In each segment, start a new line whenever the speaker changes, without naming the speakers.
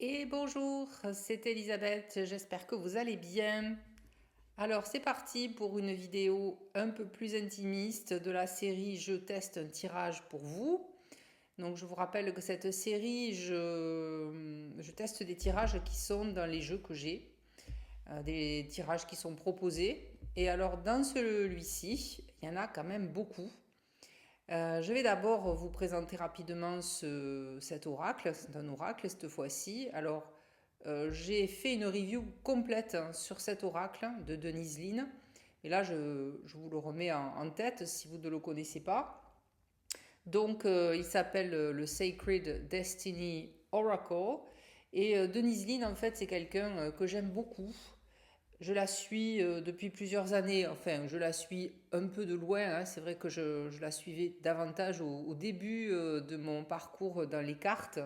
Et bonjour, c'est Elisabeth, j'espère que vous allez bien. Alors c'est parti pour une vidéo un peu plus intimiste de la série Je teste un tirage pour vous. Donc je vous rappelle que cette série, je teste des tirages qui sont dans les jeux que j'ai, des tirages qui sont proposés. Et alors dans celui-ci, il y en a quand même beaucoup. Je vais d'abord vous présenter rapidement cet oracle. C'est un oracle cette fois-ci. Alors, j'ai fait une review complète sur cet oracle de Denise Lin. Et là, je vous le remets en tête si vous ne le connaissez pas. Donc, il s'appelle le Sacred Destiny Oracle. Et Denise Lin, en fait, c'est quelqu'un que j'aime beaucoup. Je la suis depuis plusieurs années, enfin je la suis un peu de loin, hein. C'est vrai que je la suivais davantage au début de mon parcours dans les cartes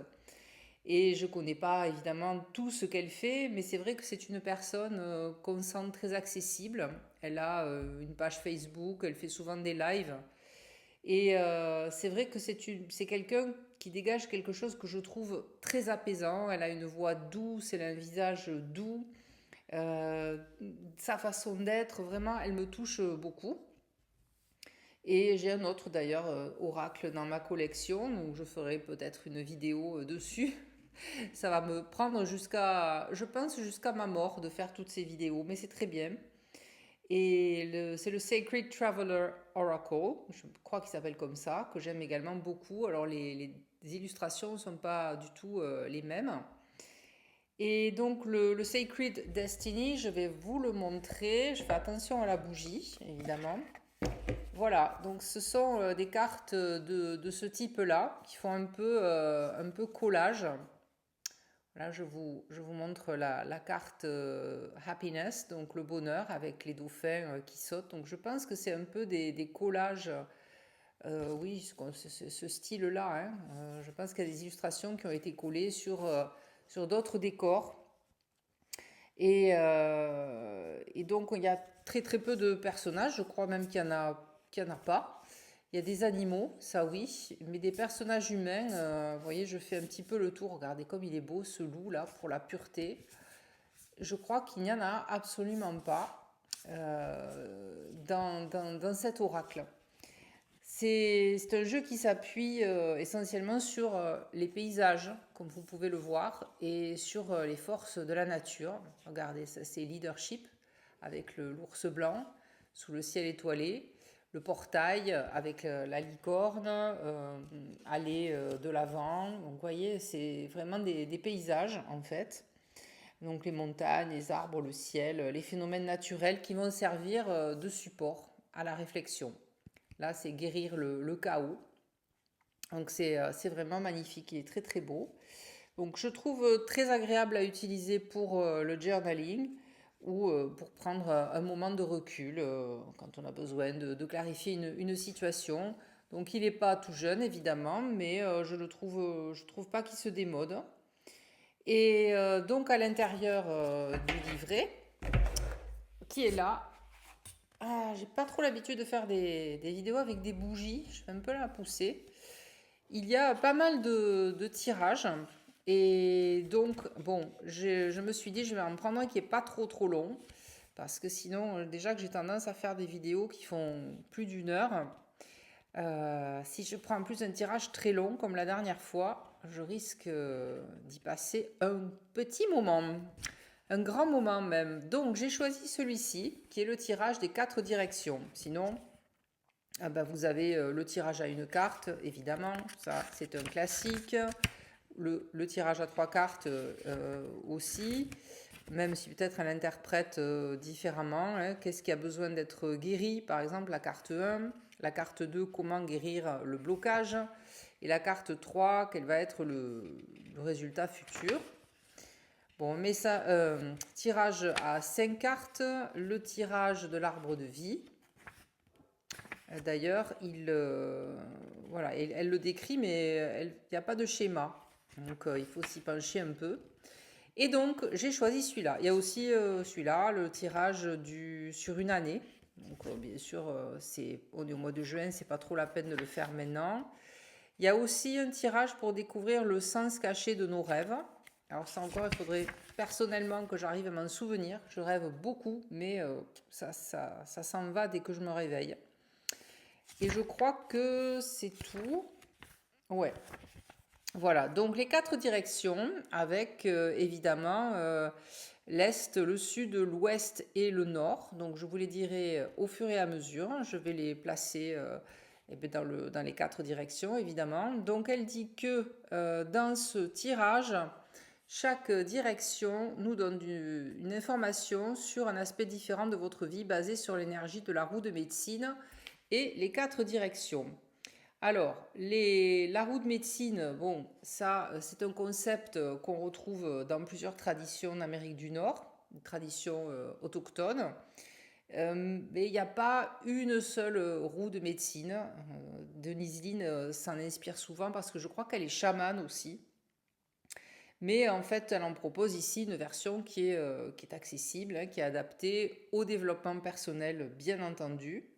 et je ne connais pas évidemment tout ce qu'elle fait, mais c'est vrai que c'est une personne qu'on sent très accessible. Elle a une page Facebook, elle fait souvent des lives et c'est vrai que c'est quelqu'un qui dégage quelque chose que je trouve très apaisant. Elle a une voix douce, elle a un visage doux. Euh, Sa façon d'être, vraiment, elle me touche beaucoup. Et j'ai un autre d'ailleurs, oracle dans ma collection, donc je ferai peut-être une vidéo dessus. Ça va me prendre jusqu'à, je pense, jusqu'à ma mort de faire toutes ces vidéos, mais c'est très bien. Et c'est le Sacred Traveler Oracle, je crois qu'il s'appelle comme ça, que j'aime également beaucoup. Alors les illustrations ne sont pas du tout les mêmes. Et donc le Sacred Destiny, je vais vous le montrer. Je fais attention à la bougie, évidemment. Voilà, donc ce sont des cartes de ce type-là qui font un peu collage. Là, je vous montre la carte Happiness, donc le bonheur avec les dauphins qui sautent. Donc je pense que c'est un peu des collages, oui, ce style-là, hein. Je pense qu'il y a des illustrations qui ont été collées sur d'autres décors. Et donc, il y a très très peu de personnages. Je crois même qu'il y en a pas. Il y a des animaux, ça oui, mais des personnages humains, vous voyez, je fais un petit peu le tour. Regardez comme il est beau ce loup là pour la pureté. Je crois qu'il n'y en a absolument pas dans cet oracle. C'est un jeu qui s'appuie essentiellement sur les paysages, comme vous pouvez le voir, et sur les forces de la nature. Regardez, ça c'est leadership avec l'ours blanc sous le ciel étoilé, le portail avec la licorne, aller de l'avant. Donc vous voyez, c'est vraiment des paysages en fait. Donc les montagnes, les arbres, le ciel, les phénomènes naturels qui vont servir de support à la réflexion. Là, c'est guérir le chaos. Donc c'est vraiment magnifique, il est très très beau. Donc je trouve très agréable à utiliser pour le journaling ou pour prendre un moment de recul quand on a besoin de clarifier une situation. Donc il n'est pas tout jeune évidemment, mais je trouve pas qu'il se démode. Et donc à l'intérieur du livret, qui est là, j'ai pas trop l'habitude de faire des vidéos avec des bougies, je vais un peu la pousser. Il y a pas mal de tirages. Et donc, bon, je me suis dit, je vais en prendre un qui est pas trop trop long. Parce que sinon, déjà que j'ai tendance à faire des vidéos qui font plus d'une heure. Si je prends en plus un tirage très long, comme la dernière fois, je risque d'y passer un petit moment. Un grand moment même. Donc, j'ai choisi celui-ci, qui est le tirage des 4 directions. Sinon, ah bah, vous avez le tirage à une carte, évidemment, ça c'est un classique. Le tirage à 3 cartes aussi, même si peut-être elle interprète différemment, hein. Qu'est-ce qui a besoin d'être guéri? Par exemple, la carte 1, la carte 2, comment guérir le blocage, et la carte 3, quel va être le résultat futur. Bon, mais ça, tirage à 5 cartes, le tirage de l'arbre de vie. D'ailleurs, voilà, elle le décrit, mais il n'y a pas de schéma. Donc, il faut s'y pencher un peu. Et donc, j'ai choisi celui-là. Il y a aussi celui-là, le tirage sur une année. Donc, bien sûr, on est au mois de juin, c'est pas trop la peine de le faire maintenant. Il y a aussi un tirage pour découvrir le sens caché de nos rêves. Alors ça encore, il faudrait personnellement que j'arrive à m'en souvenir. Je rêve beaucoup, mais ça s'en va dès que je me réveille. Et je crois que c'est tout. Ouais, voilà. Donc les 4 directions avec évidemment l'est, le sud, l'ouest et le nord. Donc je vous les dirai au fur et à mesure. Je vais les placer eh bien, dans les 4 directions, évidemment. Donc elle dit que dans ce tirage, chaque direction nous donne une information sur un aspect différent de votre vie basé sur l'énergie de la roue de médecine et les 4 directions. Alors, la roue de médecine, bon, ça, c'est un concept qu'on retrouve dans plusieurs traditions d'Amérique du Nord, une tradition autochtone. Mais il n'y a pas une seule roue de médecine. Denise Lynn s'en inspire souvent parce que je crois qu'elle est chamane aussi. Mais en fait, elle en propose ici une version qui est accessible, hein, qui est adaptée au développement personnel, bien entendu.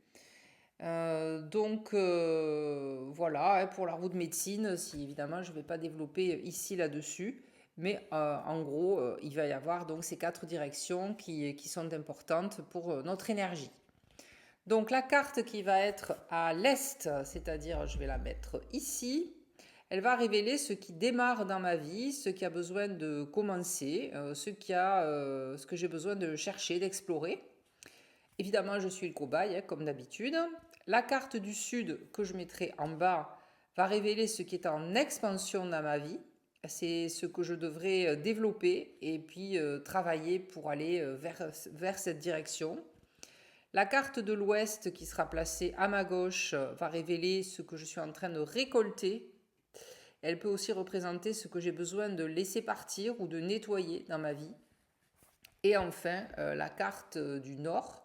Voilà, hein, pour la roue de médecine, si évidemment je ne vais pas développer ici là-dessus, mais en gros, il va y avoir donc ces 4 directions qui sont importantes pour notre énergie. Donc la carte qui va être à l'est, c'est-à-dire je vais la mettre ici, elle va révéler ce qui démarre dans ma vie, ce qui a besoin de commencer, ce que j'ai besoin de chercher, d'explorer. Évidemment, je suis le cobaye, hein, comme d'habitude. La carte du sud que je mettrai en bas va révéler ce qui est en expansion dans ma vie. C'est ce que je devrais développer et puis travailler pour aller vers cette direction. La carte de l'ouest qui sera placée à ma gauche va révéler ce que je suis en train de récolter. Elle peut aussi représenter ce que j'ai besoin de laisser partir ou de nettoyer dans ma vie. Et enfin, la carte du nord,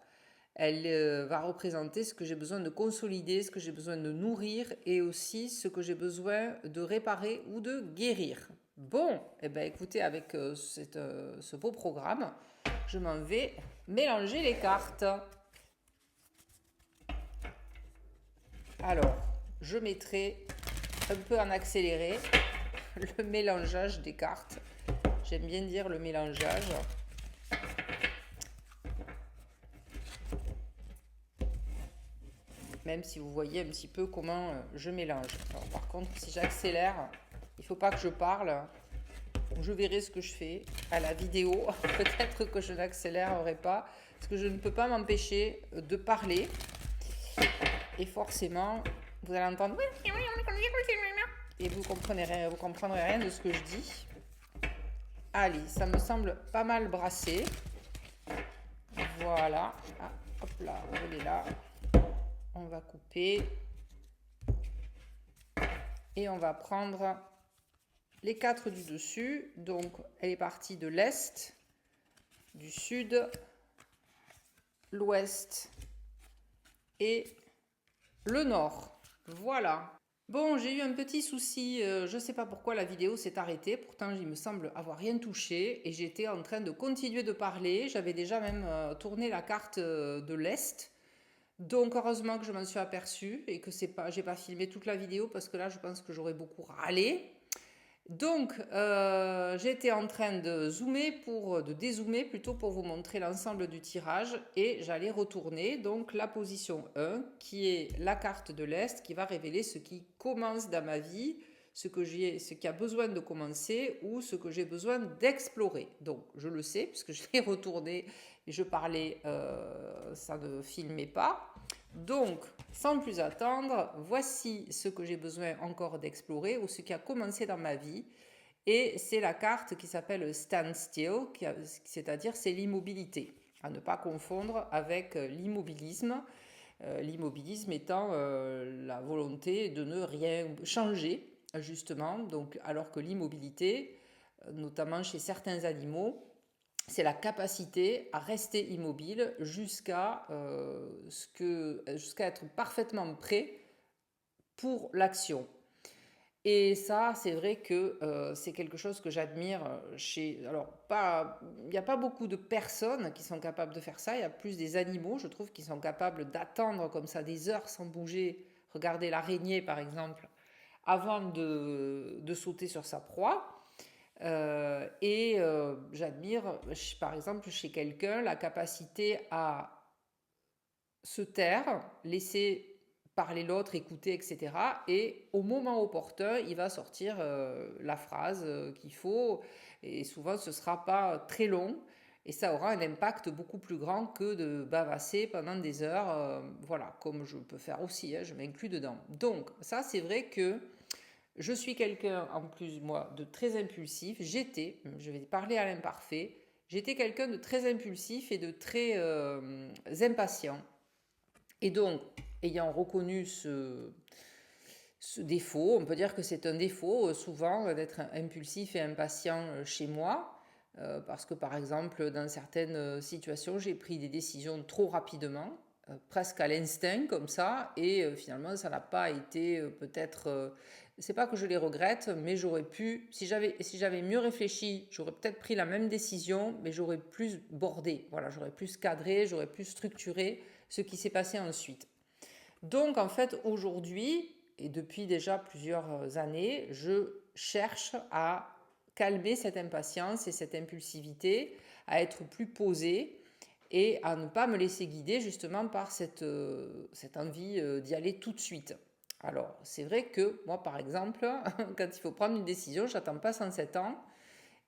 elle va représenter ce que j'ai besoin de consolider, ce que j'ai besoin de nourrir et aussi ce que j'ai besoin de réparer ou de guérir. Bon, eh bien écoutez, avec ce beau programme, je m'en vais mélanger les cartes. Alors, je mettrai un peu en accéléré le mélangeage des cartes. J'aime bien dire le mélangeage. Même si vous voyez un petit peu comment je mélange. Alors, par contre, si j'accélère, il ne faut pas que je parle. Je verrai ce que je fais à la vidéo. Peut-être que je n'accélérerai pas, parce que je ne peux pas m'empêcher de parler. Et forcément, vous allez entendre et vous comprendrez rien de ce que je dis. Allez, ça me semble pas mal brassé. Voilà. Ah, hop là, elle est là. On va couper. Et on va prendre les 4 du dessus. Donc, elle est partie de l'est, du sud, l'ouest et le nord. Voilà. Bon, j'ai eu un petit souci, je ne sais pas pourquoi la vidéo s'est arrêtée, pourtant il me semble avoir rien touché et j'étais en train de continuer de parler, j'avais déjà même tourné la carte de l'Est, donc heureusement que je m'en suis aperçue et que j'ai pas filmé toute la vidéo parce que là je pense que j'aurais beaucoup râlé. Donc, j'étais en train de dézoomer plutôt pour vous montrer l'ensemble du tirage et j'allais retourner donc la position 1 qui est la carte de l'Est qui va révéler ce qui commence dans ma vie, ce qui a besoin de commencer ou ce que j'ai besoin d'explorer. Donc, je le sais puisque je l'ai retourné et je parlais, ça ne filmait pas. Donc, sans plus attendre, voici ce que j'ai besoin encore d'explorer ou ce qui a commencé dans ma vie. Et c'est la carte qui s'appelle Stand Still, c'est-à-dire c'est l'immobilité, à ne pas confondre avec l'immobilisme. L'immobilisme étant la volonté de ne rien changer, justement. Donc, alors que l'immobilité, notamment chez certains animaux, c'est la capacité à rester immobile jusqu'à être parfaitement prêt pour l'action. Et ça, c'est vrai que c'est quelque chose que j'admire chez... Alors, il n'y a pas beaucoup de personnes qui sont capables de faire ça. Il y a plus des animaux, je trouve, qui sont capables d'attendre comme ça des heures sans bouger. Regardez l'araignée, par exemple, avant de sauter sur sa proie. J'admire, par exemple, chez quelqu'un, la capacité à se taire, laisser parler l'autre, écouter, etc. Et au moment opportun, il va sortir la phrase qu'il faut. Et souvent, ce ne sera pas très long. Et ça aura un impact beaucoup plus grand que de bavasser pendant des heures. Voilà, comme je peux faire aussi, hein, je m'inclus dedans. Donc, ça, c'est vrai que je suis quelqu'un, en plus, moi, de très impulsif. Je vais parler à l'imparfait, j'étais quelqu'un de très impulsif et de très impatient. Et donc, ayant reconnu ce défaut, on peut dire que c'est un défaut souvent d'être impulsif et impatient chez moi, parce que par exemple, dans certaines situations, j'ai pris des décisions trop rapidement, presque à l'instinct comme ça, et finalement, ça n'a pas été peut-être... c'est pas que je les regrette, mais j'aurais pu, si j'avais mieux réfléchi, j'aurais peut-être pris la même décision, mais j'aurais plus bordé, voilà, j'aurais plus cadré, j'aurais plus structuré ce qui s'est passé ensuite. Donc en fait aujourd'hui, et depuis déjà plusieurs années, je cherche à calmer cette impatience et cette impulsivité, à être plus posée et à ne pas me laisser guider justement par cette envie d'y aller tout de suite. Alors c'est vrai que moi par exemple, quand il faut prendre une décision, j'attends pas 107 ans.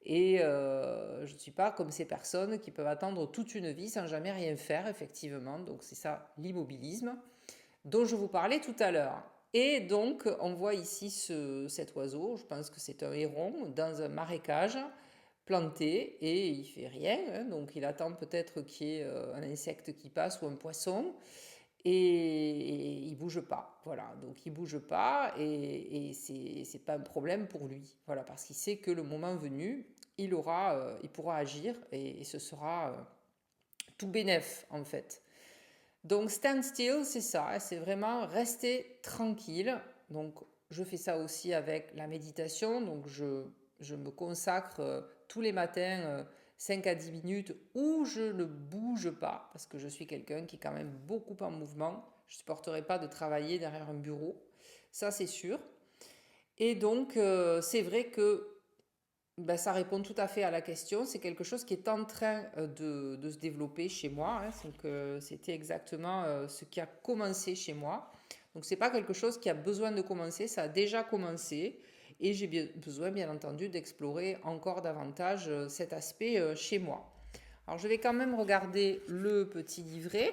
Et je ne suis pas comme ces personnes qui peuvent attendre toute une vie sans jamais rien faire, effectivement. Donc c'est ça l'immobilisme dont je vous parlais tout à l'heure. Et donc on voit ici cet oiseau, je pense que c'est un héron, dans un marécage planté et il fait rien. Hein, donc il attend peut-être qu'il y ait un insecte qui passe ou un poisson et il bouge pas. Voilà, donc il bouge pas et c'est pas un problème pour lui. Voilà, parce qu'il sait que le moment venu, il pourra agir et ce sera tout bénef en fait. Donc stand still, c'est ça, hein, c'est vraiment rester tranquille. Donc je fais ça aussi avec la méditation. Donc je me consacre tous les matins 5 à 10 minutes où je ne bouge pas parce que je suis quelqu'un qui est quand même beaucoup en mouvement. Je ne supporterai pas de travailler derrière un bureau, ça c'est sûr. Et donc c'est vrai que ben, ça répond tout à fait à la question. C'est quelque chose qui est en train de se développer chez moi. Hein. Donc, c'était exactement ce qui a commencé chez moi. Donc, c'est pas quelque chose qui a besoin de commencer. Ça a déjà commencé. Et j'ai besoin, bien entendu, d'explorer encore davantage cet aspect chez moi. Alors, je vais quand même regarder le petit livret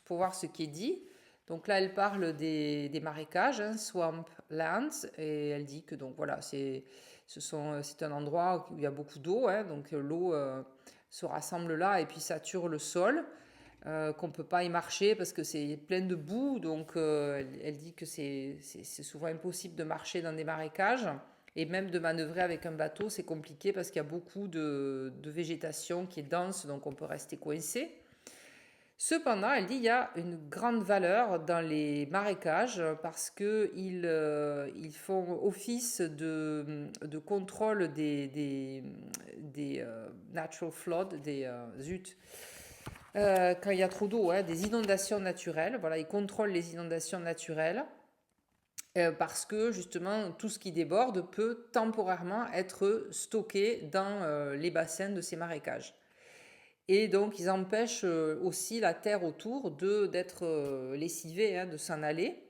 pour voir ce qui est dit. Donc là, elle parle des marécages, hein, swamp lands, et elle dit que donc voilà, c'est un endroit où il y a beaucoup d'eau, hein, donc l'eau se rassemble là et puis sature le sol, qu'on ne peut pas y marcher parce que c'est plein de boue, donc elle dit que c'est souvent impossible de marcher dans des marécages. Et même de manœuvrer avec un bateau, c'est compliqué parce qu'il y a beaucoup de végétation qui est dense, donc on peut rester coincé. Cependant, elle dit qu'il y a une grande valeur dans les marécages parce qu'ils font office de contrôle des natural floods, quand il y a trop d'eau, hein, des inondations naturelles. Voilà, ils contrôlent les inondations naturelles parce que justement tout ce qui déborde peut temporairement être stocké dans les bassins de ces marécages. Et donc, ils empêchent aussi la terre autour d'être lessivée, hein, de s'en aller.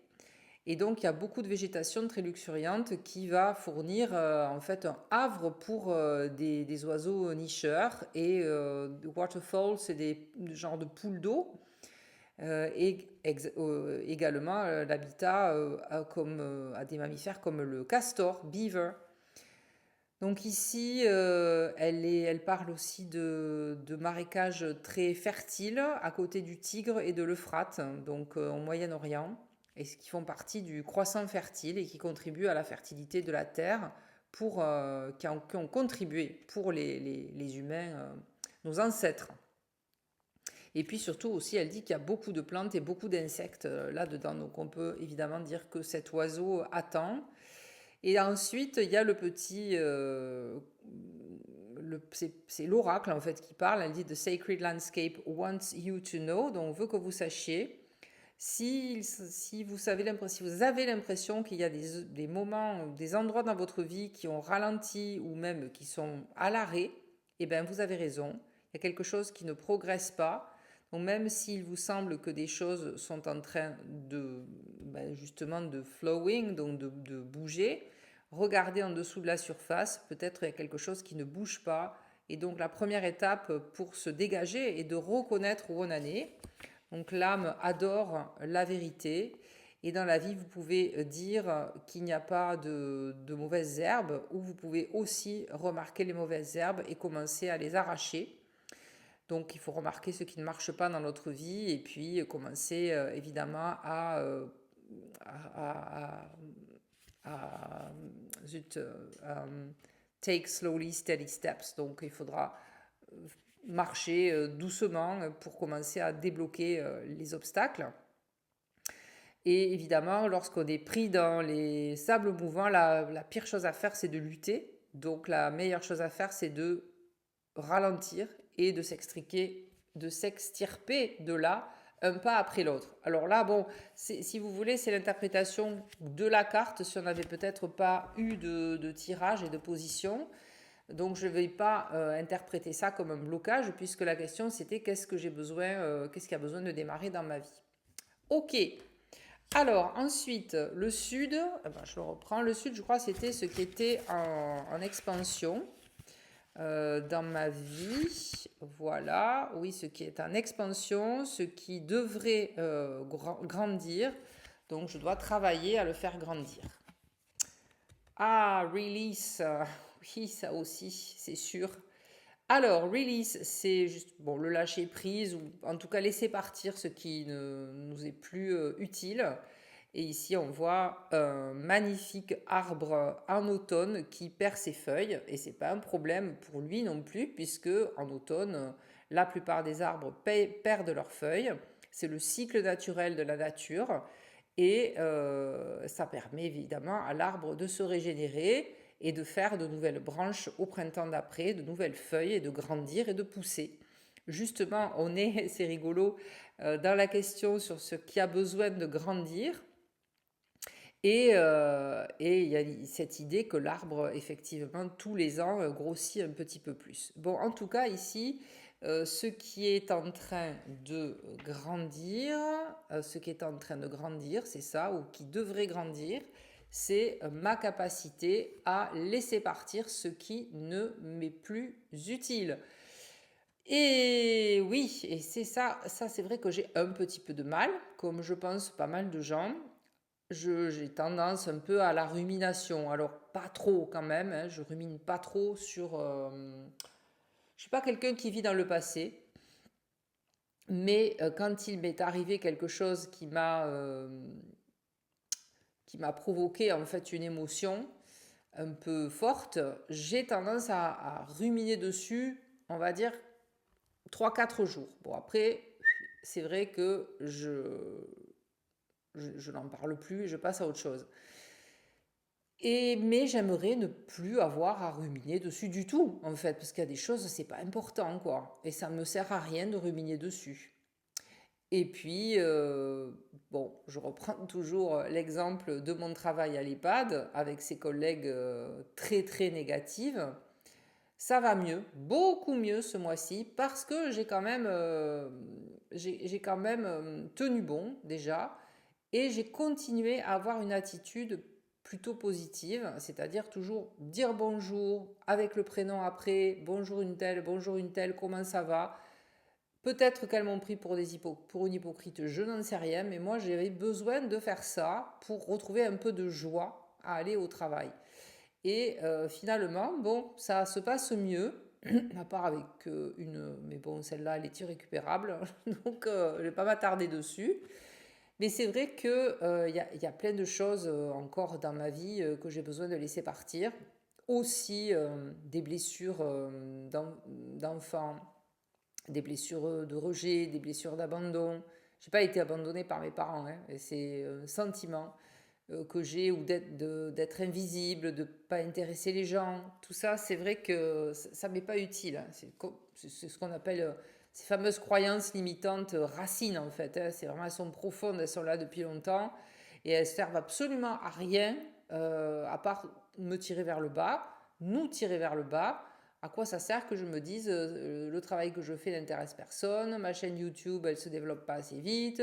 Et donc, il y a beaucoup de végétation très luxuriante qui va fournir en fait un havre pour des oiseaux nicheurs. Et waterfalls, c'est des genres de poules d'eau. Également l'habitat à des mammifères comme le castor, beaver. Donc ici, elle parle aussi de marécages très fertiles à côté du Tigre et de l'Euphrate, donc au Moyen-Orient, et qui font partie du croissant fertile et qui contribuent à la fertilité de la terre, qui ont contribué pour les humains, nos ancêtres. Et puis surtout aussi, elle dit qu'il y a beaucoup de plantes et beaucoup d'insectes là-dedans, donc on peut évidemment dire que cet oiseau attend. Et ensuite, il y a le petit... c'est l'oracle en fait qui parle. Elle dit The sacred landscape wants you to know. Donc on veut que vous sachiez Si vous avez l'impression qu'il y a des moments, des endroits dans votre vie qui ont ralenti ou même qui sont à l'arrêt, eh bien, vous avez raison. Il y a quelque chose qui ne progresse pas. Donc, même s'il vous semble que des choses sont en train de, justement, de flowing, donc de bouger, regardez en dessous de la surface. Peut-être il y a quelque chose qui ne bouge pas. Et donc, la première étape pour se dégager est de reconnaître où on en est. Donc l'âme adore la vérité. Et dans la vie, vous pouvez dire qu'il n'y a pas de mauvaises herbes, ou vous pouvez aussi remarquer les mauvaises herbes et commencer à les arracher. Donc il faut remarquer ce qui ne marche pas dans notre vie et puis commencer évidemment à, à, zut, take slowly, steady steps. Donc il faudra marcher doucement pour commencer à débloquer les obstacles. Et évidemment, lorsqu'on est pris dans les sables mouvants, la pire chose à faire, c'est de lutter. Donc la meilleure chose à faire, c'est de ralentir et de s'extirper de là un pas après l'autre. Alors là, bon, si vous voulez, c'est l'interprétation de la carte, si on n'avait peut-être pas eu de tirage et de position. Donc je ne vais pas interpréter ça comme un blocage, puisque la question c'était qu'est-ce que j'ai besoin, qu'est-ce qui a besoin de démarrer dans ma vie. Ok. Alors ensuite, le sud, je le reprends. Le sud, je crois, c'était ce qui était en expansion dans ma vie. Voilà, oui, ce qui est en expansion, ce qui devrait grandir. Donc je dois travailler à le faire grandir. Ah, release. Oui, ça aussi, c'est sûr. Alors, release, c'est juste bon, le lâcher prise ou en tout cas laisser partir ce qui ne nous est plus utile. Et ici, on voit un magnifique arbre en automne qui perd ses feuilles. Et c'est pas un problème pour lui non plus, puisque en automne, la plupart des arbres perdent leurs feuilles. C'est le cycle naturel de la nature. Et ça permet évidemment à l'arbre de se régénérer et de faire de nouvelles branches au printemps d'après, de nouvelles feuilles et de grandir et de pousser. Justement, on est, c'est rigolo, dans la question sur ce qui a besoin de grandir. Et il y a cette idée que l'arbre, effectivement, tous les ans, grossit un petit peu plus. Bon, en tout cas, ici, ce qui est en train de grandir, c'est ça, ou qui devrait grandir, c'est ma capacité à laisser partir ce qui ne m'est plus utile. Et oui, et c'est ça c'est vrai que j'ai un petit peu de mal, comme je pense pas mal de gens. J'ai tendance un peu à la rumination. Alors, pas trop quand même, hein, je rumine pas trop sur... je suis pas quelqu'un qui vit dans le passé, mais quand il m'est arrivé quelque chose qui m'a provoqué en fait une émotion un peu forte, j'ai tendance à ruminer dessus, on va dire, 3-4 jours. Bon, après, c'est vrai que je n'en parle plus et je passe à autre chose. Mais j'aimerais ne plus avoir à ruminer dessus du tout, en fait, parce qu'il y a des choses, c'est pas important, quoi. Et ça ne me sert à rien de ruminer dessus. Et puis, bon, je reprends toujours l'exemple de mon travail à l'EHPAD avec ses collègues très très négatives. Ça va mieux, beaucoup mieux ce mois-ci, parce que j'ai quand même tenu bon déjà, et j'ai continué à avoir une attitude plutôt positive, c'est-à-dire toujours dire bonjour avec le prénom après, bonjour une telle, comment ça va? Peut-être qu'elles m'ont pris pour une hypocrite, je n'en sais rien, mais moi j'avais besoin de faire ça pour retrouver un peu de joie à aller au travail. Et finalement, bon, ça se passe mieux, à part avec une... Mais bon, celle-là, elle est irrécupérable, donc je ne vais pas m'attarder dessus. Mais c'est vrai qu'il y a plein de choses encore dans ma vie que j'ai besoin de laisser partir. Aussi des blessures d'enfants, des blessures de rejet, des blessures d'abandon. Je n'ai pas été abandonnée par mes parents, hein, et c'est un sentiment que j'ai, ou d'être invisible, de ne pas intéresser les gens. Tout ça, c'est vrai que ça ne m'est pas utile. C'est ce qu'on appelle ces fameuses croyances limitantes racines en fait. Hein. C'est vraiment, elles sont profondes, elles sont là depuis longtemps et elles servent absolument à rien à part me tirer vers le bas, nous tirer vers le bas. À quoi ça sert que je me dise le travail que je fais n'intéresse personne, ma chaîne YouTube elle se développe pas assez vite,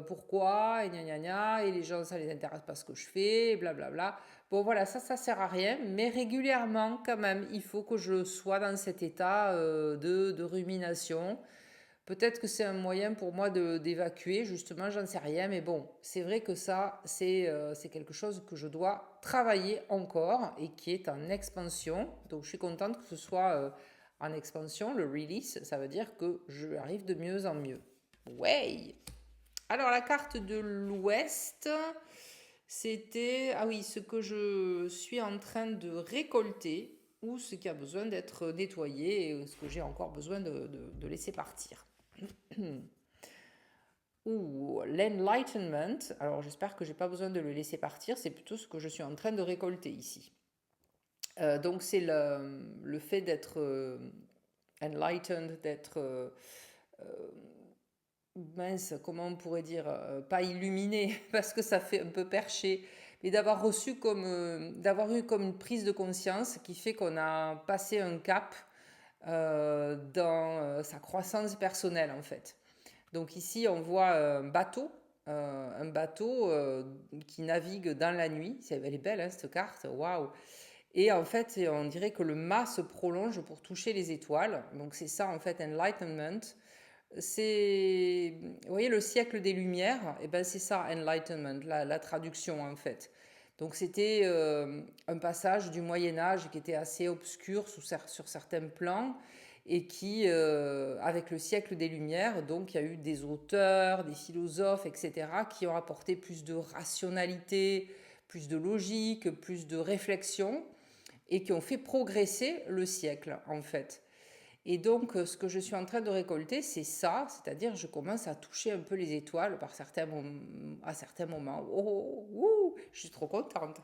pourquoi, et gna gna gna, et les gens ça les intéresse pas ce que je fais, et blablabla. Bon voilà, ça sert à rien, mais régulièrement quand même, il faut que je sois dans cet état de rumination. Peut-être que c'est un moyen pour moi d'évacuer, justement, j'en sais rien, mais bon, c'est vrai que ça, c'est quelque chose que je dois travailler encore et qui est en expansion. Donc je suis contente que ce soit en expansion, le release, ça veut dire que je arrive de mieux en mieux. Ouais. Alors la carte de l'Ouest, c'était, ah oui, ce que je suis en train de récolter ou ce qui a besoin d'être nettoyé et ce que j'ai encore besoin de laisser partir. Ou l'enlightenment, alors j'espère que j'ai pas besoin de le laisser partir, c'est plutôt ce que je suis en train de récolter ici. Donc c'est le fait d'être enlightened, d'être mince, comment on pourrait dire, pas illuminé, parce que ça fait un peu perché, mais d'avoir reçu d'avoir eu comme une prise de conscience qui fait qu'on a passé un cap dans sa croissance personnelle en fait. Donc ici on voit un bateau qui navigue dans la nuit. Elle est belle hein, cette carte, waouh! Et en fait on dirait que le mât se prolonge pour toucher les étoiles. Donc c'est ça en fait enlightenment. C'est, vous voyez, le siècle des Lumières, et ben c'est ça, enlightenment, la traduction en fait. Donc c'était un passage du Moyen Âge qui était assez obscur sur certains plans et qui, avec le siècle des Lumières, donc il y a eu des auteurs, des philosophes, etc., qui ont apporté plus de rationalité, plus de logique, plus de réflexion et qui ont fait progresser le siècle en fait. Et donc, ce que je suis en train de récolter, c'est ça, c'est-à-dire je commence à toucher un peu les étoiles à certains moments. Oh, je suis trop contente.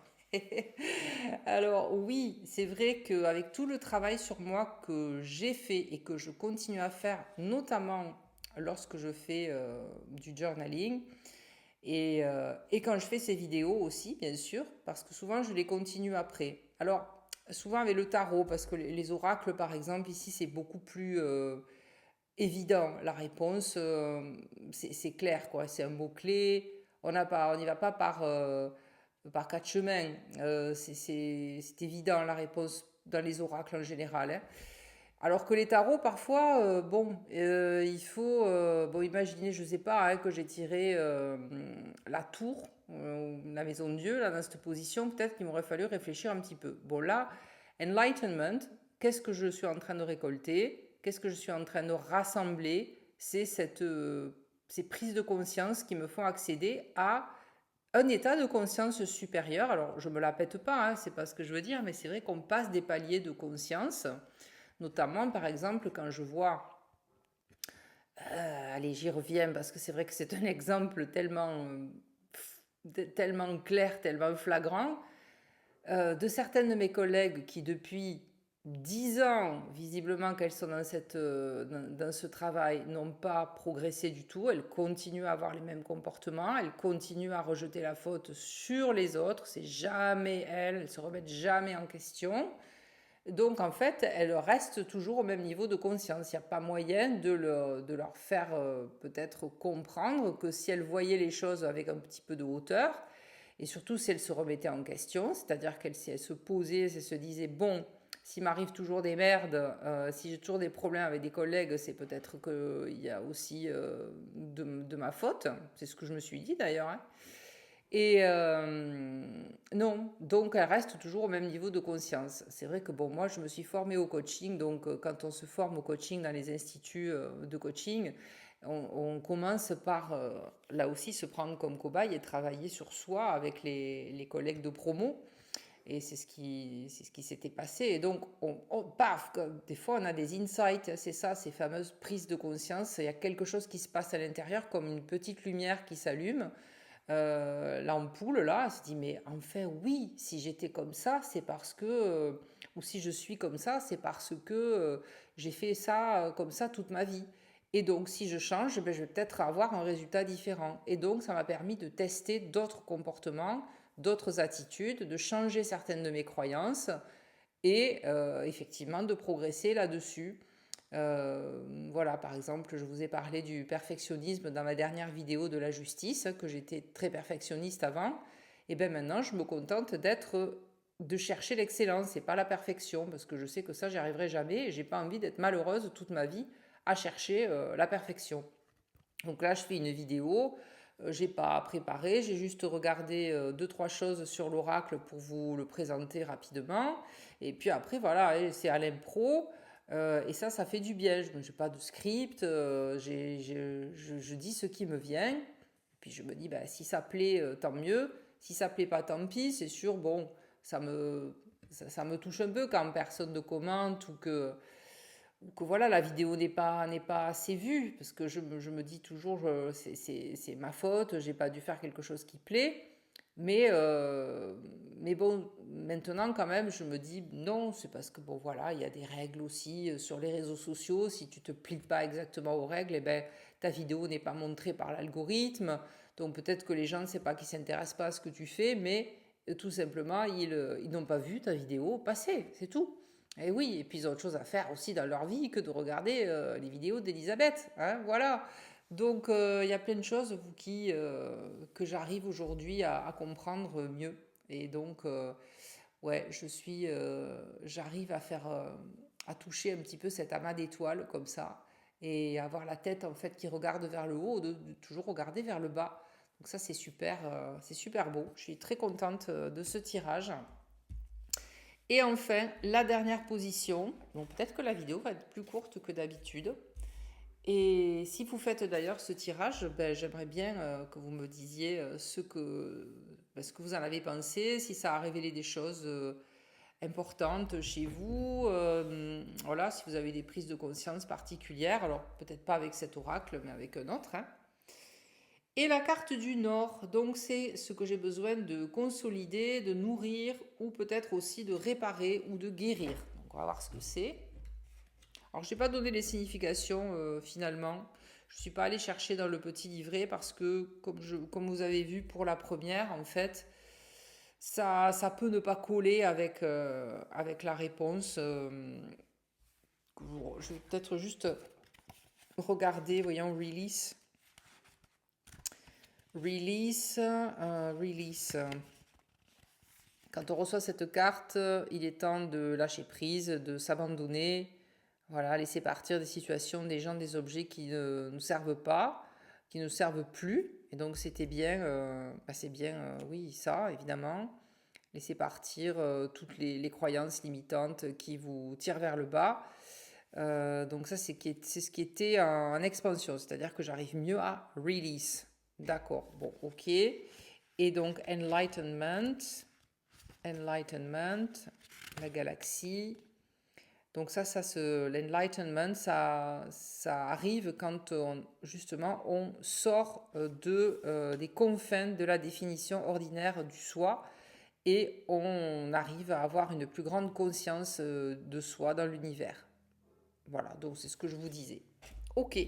Alors oui, c'est vrai qu'avec tout le travail sur moi que j'ai fait et que je continue à faire, notamment lorsque je fais du journaling, et quand je fais ces vidéos aussi, bien sûr, parce que souvent je les continue après. Alors, souvent avec le tarot, parce que les oracles, par exemple, ici, c'est beaucoup plus évident. La réponse, c'est clair, quoi. C'est un mot-clé. On n'y va pas par quatre chemins. C'est évident, la réponse dans les oracles en général. Hein. Alors que les tarots, parfois, il faut, bon, imaginez, je sais pas, hein, que j'ai tiré la tour, la maison de Dieu, là, dans cette position, peut-être qu'il m'aurait fallu réfléchir un petit peu. Bon, là, enlightenment, qu'est-ce que je suis en train de récolter? Qu'est-ce que je suis en train de rassembler? C'est ces prises de conscience qui me font accéder à un état de conscience supérieur. Alors, je me la pète pas, hein, c'est pas ce que je veux dire, mais c'est vrai qu'on passe des paliers de conscience. Notamment, par exemple, quand je vois, allez, j'y reviens parce que c'est vrai que c'est un exemple tellement clair, tellement flagrant, de certaines de mes collègues qui depuis 10 ans, visiblement qu'elles sont dans ce travail, n'ont pas progressé du tout. Elles continuent à avoir les mêmes comportements, elles continuent à rejeter la faute sur les autres. C'est jamais elles se remettent jamais en question. Donc en fait, elles restent toujours au même niveau de conscience. Il n'y a pas moyen de leur faire peut-être comprendre que si elles voyaient les choses avec un petit peu de hauteur, et surtout si elles se remettaient en question, c'est-à-dire si elles se posaient, si elles se disaient, bon, s'il m'arrive toujours des merdes, si j'ai toujours des problèmes avec des collègues, c'est peut-être qu'il y a aussi de ma faute. C'est ce que je me suis dit d'ailleurs. Hein. Et non, donc elle reste toujours au même niveau de conscience. C'est vrai que bon, moi je me suis formée au coaching, donc quand on se forme au coaching dans les instituts de coaching, on commence par là aussi se prendre comme cobaye et travailler sur soi avec les collègues de promo. Et c'est ce qui s'était passé. Et donc, paf, des fois on a des insights, c'est ça, ces fameuses prises de conscience. Il y a quelque chose qui se passe à l'intérieur, comme une petite lumière qui s'allume. l'ampoule là, elle s'est dit mais enfin oui, si j'étais comme ça, c'est parce que ou si je suis comme ça, c'est parce que j'ai fait ça comme ça toute ma vie. Et donc si je change, ben, je vais peut-être avoir un résultat différent. Et donc ça m'a permis de tester d'autres comportements, d'autres attitudes, de changer certaines de mes croyances et effectivement de progresser là-dessus. Voilà, par exemple, je vous ai parlé du perfectionnisme dans ma dernière vidéo de la justice, que j'étais très perfectionniste avant. Et bien maintenant, je me contente de chercher l'excellence et pas la perfection, parce que je sais que ça, j'y arriverai jamais et j'ai pas envie d'être malheureuse toute ma vie à chercher la perfection. Donc là, je fais une vidéo, j'ai pas préparé, j'ai juste regardé deux trois choses sur l'oracle pour vous le présenter rapidement. Et puis après, voilà, c'est à l'impro. Et ça fait du bien. Je n'ai pas de script, je dis ce qui me vient. Puis je me dis, bah, si ça plaît, tant mieux. Si ça plaît pas, tant pis. C'est sûr, bon, ça me touche un peu quand personne ne commente ou que voilà, la vidéo n'est pas assez vue, parce que je me dis toujours, c'est ma faute, j'ai pas dû faire quelque chose qui plaît. Mais bon, maintenant quand même, je me dis non, c'est parce que bon voilà, il y a des règles aussi sur les réseaux sociaux. Si tu te plies pas exactement aux règles, eh ben, ta vidéo n'est pas montrée par l'algorithme. Donc peut-être que les gens ne savent pas qu'ils s'intéressent pas à ce que tu fais, mais tout simplement, ils n'ont pas vu ta vidéo passer, c'est tout. Et oui, et puis ils ont autre chose à faire aussi dans leur vie que de regarder les vidéos d'Elisabeth. Hein, voilà. Donc il y a plein de choses que j'arrive aujourd'hui à comprendre mieux. Et donc, ouais, j'arrive à à toucher un petit peu cet amas d'étoiles comme ça et avoir la tête en fait qui regarde vers le haut, de toujours regarder vers le bas. Donc ça c'est super beau. Je suis très contente de ce tirage. Et enfin, la dernière position. Donc peut-être que la vidéo va être plus courte que d'habitude. Et si vous faites d'ailleurs ce tirage, ben, j'aimerais bien que vous me disiez ce que vous en avez pensé, si ça a révélé des choses importantes chez vous. Voilà, si vous avez des prises de conscience particulières. Alors peut-être pas avec cet oracle, mais avec un autre. Hein. Et la carte du Nord, donc c'est ce que j'ai besoin de consolider, de nourrir ou peut-être aussi de réparer ou de guérir. Donc on va voir ce que c'est. Alors je n'ai pas donné les significations finalement. Je ne suis pas allée chercher dans le petit livret parce que comme vous avez vu pour la première, en fait, ça peut ne pas coller avec la réponse. Je vais peut-être juste regarder, voyons, release. Release. Quand on reçoit cette carte, il est temps de lâcher prise, de s'abandonner, voilà, laisser partir des situations, des gens, des objets qui ne nous servent pas, qui ne nous servent plus. Et donc c'était bien, c'est bien, oui, ça, évidemment. Laisser partir toutes les croyances limitantes qui vous tirent vers le bas. Donc ça, c'est ce qui était en expansion, c'est-à-dire que j'arrive mieux à release. D'accord, bon, ok. Et donc enlightenment, la galaxie. Donc l'enlightenment, ça arrive quand justement on sort des confins de la définition ordinaire du soi et on arrive à avoir une plus grande conscience de soi dans l'univers. Voilà, donc c'est ce que je vous disais. Ok,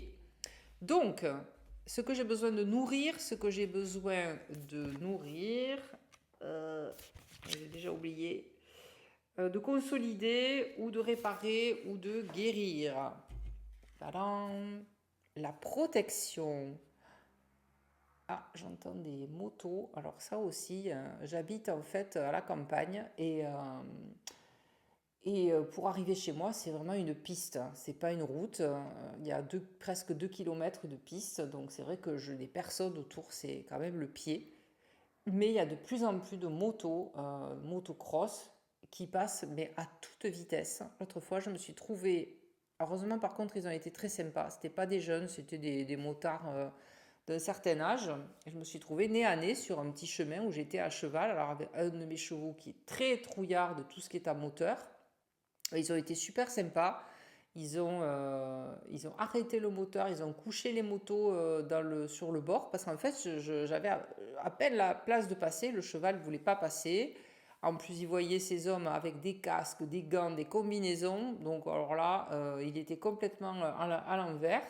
donc ce que j'ai besoin de nourrir, j'ai déjà oublié, de consolider ou de réparer ou de guérir. Tadam. La protection. Ah, j'entends des motos. Alors ça aussi, j'habite en fait à la campagne et pour arriver chez moi, c'est vraiment une piste. C'est pas une route. Il y a presque 2 km de piste. Donc c'est vrai que je n'ai personne autour. C'est quand même le pied. Mais il y a de plus en plus de motocross, qui passent, mais à toute vitesse. L'autre fois, je me suis trouvée. Heureusement, par contre, ils ont été très sympas. C'était pas des jeunes, c'était des motards d'un certain âge. Et je me suis trouvée nez à nez sur un petit chemin où j'étais à cheval. Alors, avec un de mes chevaux qui est très trouillard de tout ce qui est à moteur. Ils ont été super sympas. Ils ont arrêté le moteur, ils ont couché les motos sur le bord parce qu'en fait, j'avais à peine la place de passer, le cheval ne voulait pas passer. En plus, il voyait ces hommes avec des casques, des gants, des combinaisons. Donc, alors là, il était complètement à l'envers.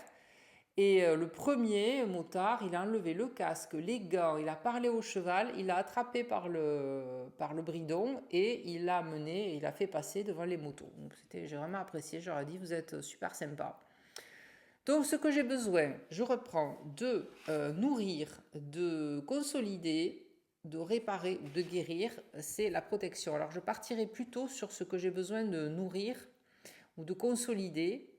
Et le premier motard, il a enlevé le casque, les gants, il a parlé au cheval, il l'a attrapé par le bridon et il l'a mené, il a fait passer devant les motos. Donc j'ai vraiment apprécié, j'aurais dit vous êtes super sympa. Donc ce que j'ai besoin, je reprends, de nourrir, de consolider, de réparer ou de guérir, c'est la protection. Alors je partirai plutôt sur ce que j'ai besoin de nourrir ou de consolider,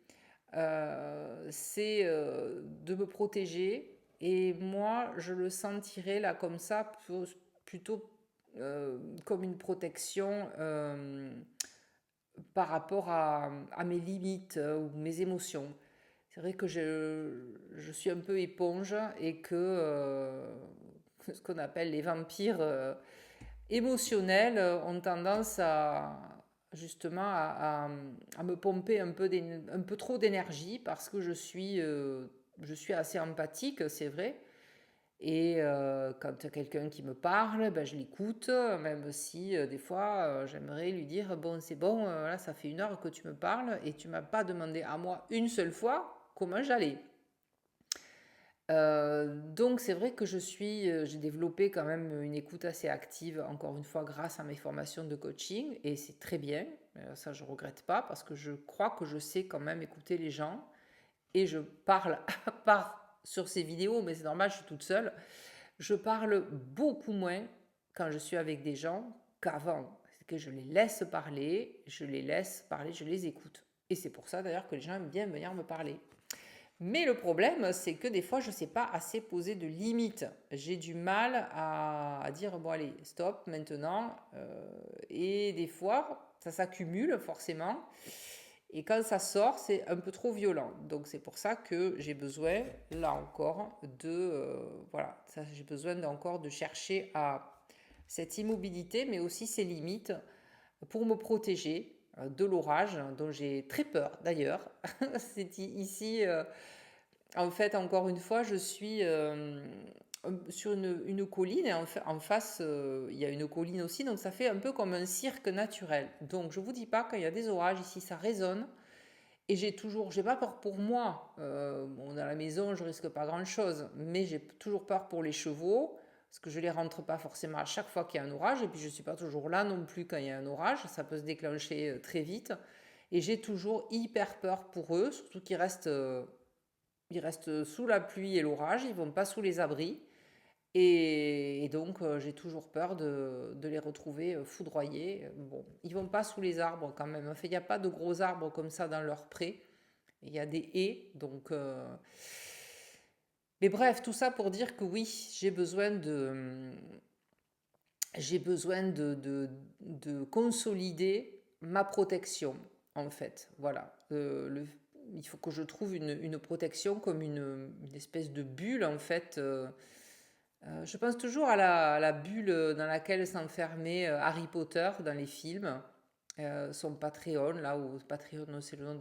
c'est de me protéger. Et moi, je le sentirais là comme ça, plutôt comme une protection par rapport à mes limites ou mes émotions. C'est vrai que je suis un peu éponge et que ce qu'on appelle les vampires émotionnels ont tendance à justement à me pomper un peu trop d'énergie parce que je suis assez empathique, c'est vrai. Et quand il y a quelqu'un qui me parle, ben, je l'écoute, même si des fois j'aimerais lui dire, bon c'est bon, là ça fait 1 heure que tu me parles et tu m'as pas demandé à moi une seule fois comment j'allais. Donc c'est vrai que j'ai développé quand même une écoute assez active, encore une fois grâce à mes formations de coaching, et c'est très bien, ça je regrette pas, parce que je crois que je sais quand même écouter les gens, et je parle, à part sur ces vidéos, mais c'est normal, je suis toute seule, je parle beaucoup moins quand je suis avec des gens qu'avant, c'est que je les laisse parler, je les écoute. Et c'est pour ça d'ailleurs que les gens aiment bien venir me parler. Mais le problème, c'est que des fois, je ne sais pas assez poser de limites. J'ai du mal à dire, bon allez, stop maintenant. Et des fois, ça s'accumule forcément. Et quand ça sort, c'est un peu trop violent. Donc c'est pour ça que j'ai besoin, là encore, voilà, j'ai besoin encore de chercher à cette immobilité, mais aussi ses limites pour me protéger de l'orage, dont j'ai très peur d'ailleurs. C'est ici, en fait, encore une fois, je suis sur une colline, et en face, il y a une colline aussi, donc ça fait un peu comme un cirque naturel. Donc je vous dis pas, quand il y a des orages ici, ça résonne. Et j'ai pas peur pour moi. Bon, dans la maison, je risque pas grand-chose, mais j'ai toujours peur pour les chevaux, parce que je les rentre pas forcément à chaque fois qu'il y a un orage, et puis je suis pas toujours là non plus quand il y a un orage, ça peut se déclencher très vite. Et j'ai toujours hyper peur pour eux, surtout ils restent sous la pluie et l'orage, ils vont pas sous les abris. Et donc, j'ai toujours peur de les retrouver foudroyés. Bon, ils vont pas sous les arbres quand même. Enfin, il n'y a pas de gros arbres comme ça dans leur pré. Il y a des haies. Donc, mais bref, tout ça pour dire que oui, j'ai besoin de consolider ma protection, en fait. Voilà. Il faut que je trouve une protection comme une espèce de bulle, en fait. Je pense toujours à la bulle dans laquelle s'enfermait Harry Potter dans les films. Son Patreon, là, ou Patreon, non, c'est le nom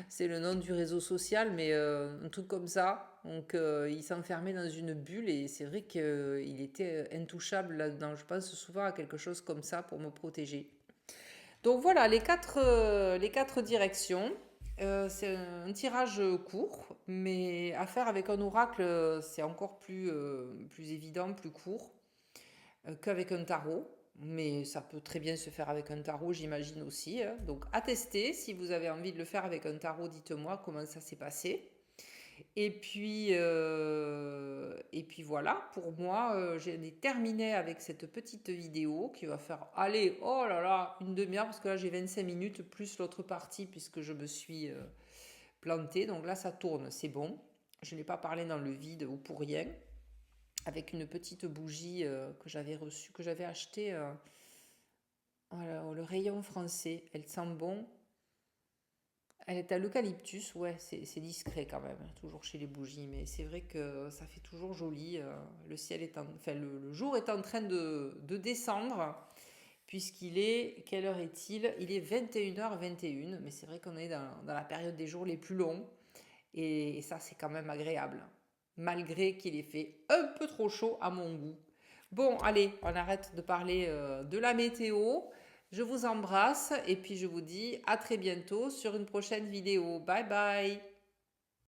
c'est le nom du réseau social, mais un truc comme ça. Donc, il s'enfermait dans une bulle et c'est vrai qu'il était intouchable là-dedans. Je pense souvent à quelque chose comme ça pour me protéger. Donc voilà, les quatre directions. C'est un tirage court, mais à faire avec un oracle, c'est encore plus évident, plus court qu'avec un tarot. Mais ça peut très bien se faire avec un tarot, j'imagine aussi, hein. Donc à tester, si vous avez envie de le faire avec un tarot, dites-moi comment ça s'est passé. Et puis voilà, pour moi, j'ai terminé avec cette petite vidéo qui va faire, allez, oh là là, 1/2 heure, parce que là j'ai 25 minutes plus l'autre partie puisque je me suis plantée. Donc là ça tourne, c'est bon. Je n'ai pas parlé dans le vide ou pour rien. Avec une petite bougie que j'avais reçue, que j'avais achetée le rayon français. Elle sent bon. Elle est à l'eucalyptus, ouais, c'est discret quand même, toujours chez les bougies, mais c'est vrai que ça fait toujours joli. Le ciel est enfin, le jour est en train de descendre puisqu'il est, quelle heure est-il? Il est 21h21, mais c'est vrai qu'on est dans la période des jours les plus longs, et ça c'est quand même agréable, malgré qu'il ait fait un peu trop chaud à mon goût. Bon, allez, on arrête de parler de la météo. Je vous embrasse et puis je vous dis à très bientôt sur une prochaine vidéo. Bye bye!